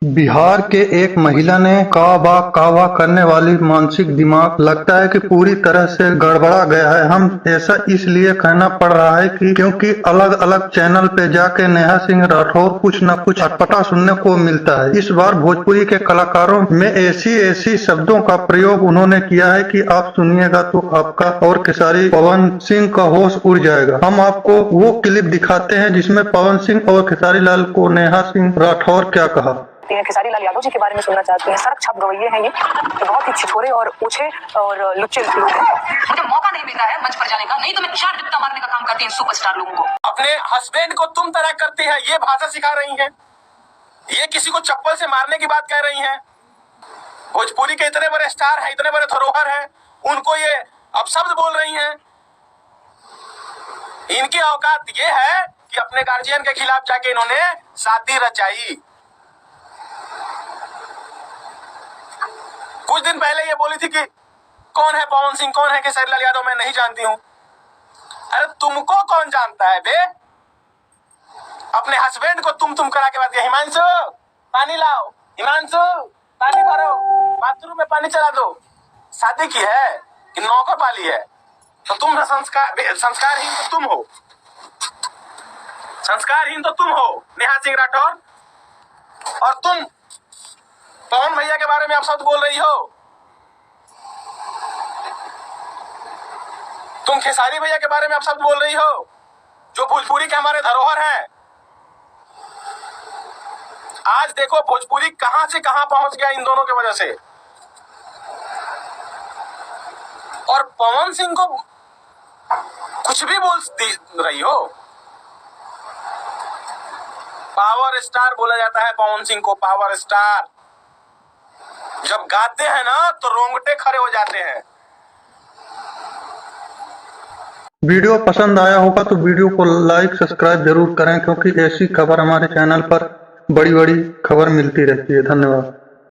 बिहार के एक महिला ने कावा करने वाली मानसिक दिमाग लगता है कि पूरी तरह से गड़बड़ा गया है। हम ऐसा इसलिए कहना पड़ रहा है क्योंकि अलग अलग चैनल पे जाके नेहा सिंह राठौर कुछ न कुछ अटपटा सुनने को मिलता है। इस बार भोजपुरी के कलाकारों में ऐसी शब्दों का प्रयोग उन्होंने किया है कि आप सुनिएगा तो आपका और खेसारी पवन सिंह का होश उड़ जाएगा। हम आपको वो क्लिप दिखाते हैं जिसमें पवन सिंह और खेसारी लाल को नेहा सिंह राठौर क्या कहा। खेसारी लाल यादव जी के बारे में सुनना चाहती हैं। सड़क छाप गवैये हैं ये बहुत ही छिछोरे और ऊंचे और लुच्चे लोग हैं। मुझे मौका नहीं मिलता है मंच पर जाने का, नहीं तो मैं 4 डिप्टा मारने का काम करती हैं सुपरस्टार लोगों को। अपने हस्बैंड को तुम तरह करती है, ये भाषा सिखा रही हैं। ये किसी को चप्पल से मारने की बात कह रही हैं। भोजपुरी के इतने बड़े स्टार हैं, इतने बड़े धरोहर हैं, उनको ये अपशब्द बोल रही हैं। इनकी औकात ये है कि अपने गार्जियन के खिलाफ जाके इन्होंने शादी रचाई। कुछ दिन पहले ये बोली थी कि कौन है पवन सिंह, कौन है खेसारी लाल यादव, मैं नहीं जानती हूं। अरे तुमको कौन जानता है बे? अपने हस्बैंड को तुम करा के बात किया। हिमांशु पानी लाओ, हिमांशु पानी भरो, बाथरूम में पानी चला दो। शादी की है कि नौकर पाली है? तो तुम संस्कारहीन तो तुम हो, संस्कारहीन तो तुम हो नेहा सिंह राठौर। और तुम पवन भैया के बारे में आप शब्द बोल रही हो। तुम खेसारी भैया के बारे में आप शब्द बोल रही हो, जो भोजपुरी के हमारे धरोहर हैं। आज देखो भोजपुरी कहां से कहां पहुंच गया इन दोनों की वजह से। और पवन सिंह को कुछ भी बोल रही हो। पावर स्टार बोला जाता है पवन सिंह को, पावर स्टार। जब गाते हैं ना तो रोंगटे खड़े हो जाते हैं। वीडियो पसंद आया होगा तो वीडियो को लाइक सब्सक्राइब जरूर करें, क्योंकि ऐसी खबर हमारे चैनल पर बड़ी खबर मिलती रहती है। धन्यवाद।